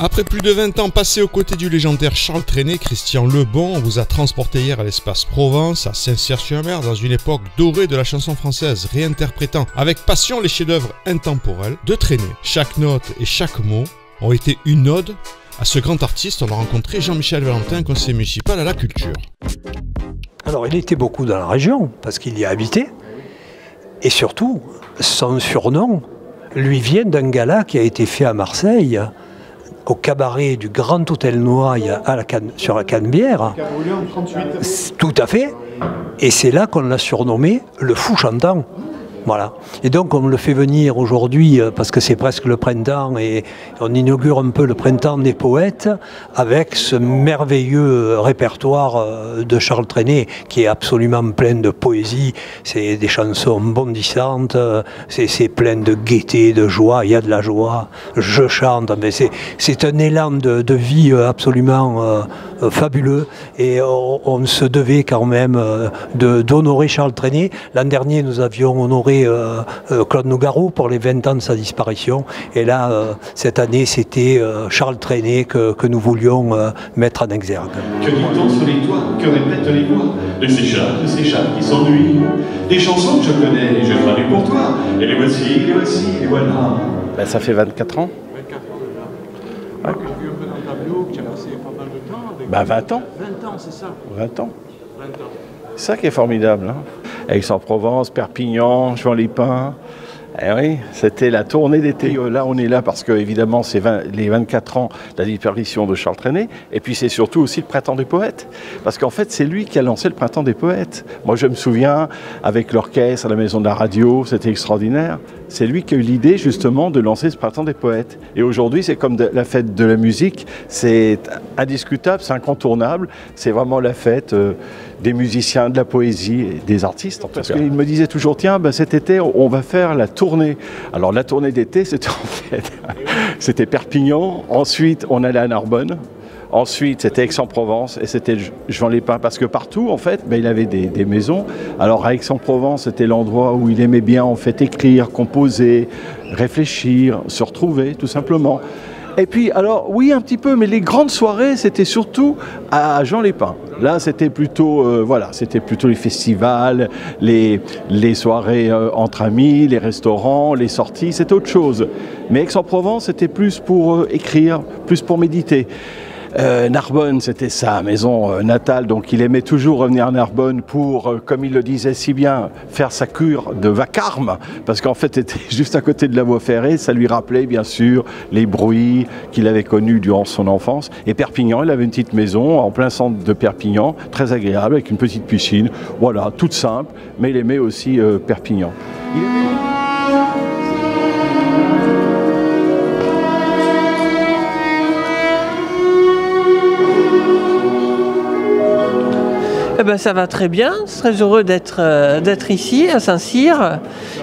Après plus de 20 ans passés aux côtés du légendaire Charles Trenet, Christian Lebon vous a transporté hier à l'espace Provence, à Saint-Cyr-sur-Mer, dans une époque dorée de la chanson française, réinterprétant avec passion les chefs-d'œuvre intemporels de Trenet. Chaque note et chaque mot ont été une ode à ce grand artiste. On a rencontré Jean-Michel Valentin, conseiller municipal à la culture. Alors il était beaucoup dans la région, parce qu'il y a habité, et surtout, son surnom lui vient d'un gala qui a été fait à Marseille, au cabaret du Grand Hôtel Noailles sur la Canebière. Tout à fait. Et c'est là qu'on l'a surnommé le fou chantant. Voilà. Et donc on le fait venir aujourd'hui parce que c'est presque le printemps et on inaugure un peu le printemps des poètes avec ce merveilleux répertoire de Charles Trenet qui est absolument plein de poésie. C'est des chansons bondissantes, c'est plein de gaieté, de joie, il y a de la joie, je chante, mais c'est un élan de vie absolument fabuleux et on se devait quand même d'honorer Charles Trenet. L'an dernier nous avions honoré Claude Nougaro pour les 20 ans de sa disparition. Et là, cette année, c'était Charles Trenet que nous voulions mettre en exergue. Que dit-on sur les toits, que répètent les voix de ces chats qui s'ennuient. Des chansons que je connais et je traduis pour toi. Et les voici, les voilà. Ben, ça fait 24 ans. 24 ans déjà. Ouais. J'ai vu un peu dans le tableau que tu as passé pas mal de temps avec... Ben, 20 ans. 20 ans, c'est ça. 20 ans. 20 ans. C'est ça qui est formidable. Hein. Aix-en-Provence, Perpignan, Juan-les-Pins. Eh oui, c'était la tournée d'été. Là, on est là parce que, évidemment, c'est les 24 ans de la disparition de Charles Trenet. Et puis, c'est surtout aussi le Printemps des Poètes. Parce qu'en fait, c'est lui qui a lancé le Printemps des Poètes. Moi, je me souviens, avec l'orchestre à la Maison de la Radio, c'était extraordinaire. C'est lui qui a eu l'idée, justement, de lancer ce Printemps des Poètes. Et aujourd'hui, c'est comme la fête de la musique. C'est indiscutable, c'est incontournable. C'est vraiment la fête des musiciens, de la poésie et des artistes. Parce qu'il me disait toujours, tiens, ben, cet été, on va faire la tournée. Alors, la tournée d'été, c'était en fait... c'était Perpignan. Ensuite, on allait à Narbonne. Ensuite, c'était Aix-en-Provence et c'était Juan-les-Pins. Parce que partout, en fait, ben, il avait des maisons. Alors, à Aix-en-Provence, c'était l'endroit où il aimait bien, en fait, écrire, composer, réfléchir, se retrouver, tout simplement. Et puis, alors, oui, un petit peu, mais les grandes soirées, c'était surtout à Juan-les-Pins. Là, c'était plutôt, voilà, c'était plutôt les festivals, les soirées entre amis, les restaurants, les sorties, c'était autre chose. Mais Aix-en-Provence, c'était plus pour écrire, plus pour méditer. Narbonne, c'était sa maison natale, donc il aimait toujours revenir à Narbonne pour, comme il le disait si bien, faire sa cure de vacarme, parce qu'en fait, c'était juste à côté de la voie ferrée, ça lui rappelait bien sûr les bruits qu'il avait connus durant son enfance. Et Perpignan, il avait une petite maison en plein centre de Perpignan, très agréable, avec une petite piscine, voilà, toute simple, mais il aimait aussi Perpignan. Il aimait... Eh ben, ça va très bien, très heureux d'être ici à Saint-Cyr.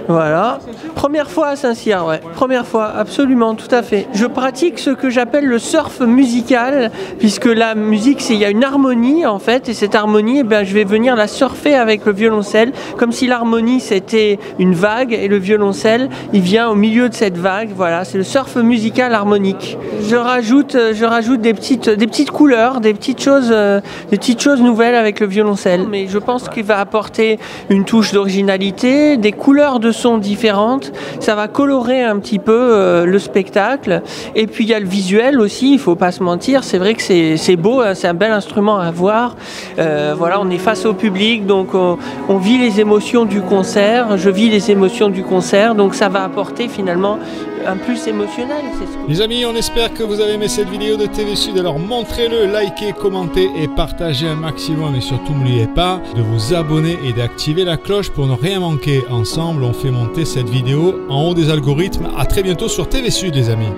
Voilà. Première fois à Saint-Cyr, ouais. Première fois, absolument, tout à fait. Je pratique ce que j'appelle le surf musical, puisque la musique, il y a une harmonie en fait, et cette harmonie, eh ben, je vais venir la surfer avec le violoncelle, comme si l'harmonie c'était une vague et le violoncelle, il vient au milieu de cette vague. Voilà, c'est le surf musical harmonique. Je rajoute des petites couleurs, des petites choses nouvelles avec le violoncelle. Mais je pense qu'il va apporter une touche d'originalité, des couleurs de son différentes. Ça va colorer un petit peu le spectacle. Et puis il y a le visuel aussi, il ne faut pas se mentir. C'est vrai que c'est beau, hein, c'est un bel instrument à voir. Voilà, on est face au public, donc on vit les émotions du concert. Je vis les émotions du concert, donc ça va apporter finalement un plus émotionnel. Les amis, on espère que vous avez aimé cette vidéo de TV Sud. Alors montrez-le, likez, commentez et partagez un maximum. Et surtout, n'oubliez pas de vous abonner et d'activer la cloche pour ne rien manquer. Ensemble, on fait monter cette vidéo en haut des algorithmes. À très bientôt sur TV Sud, les amis.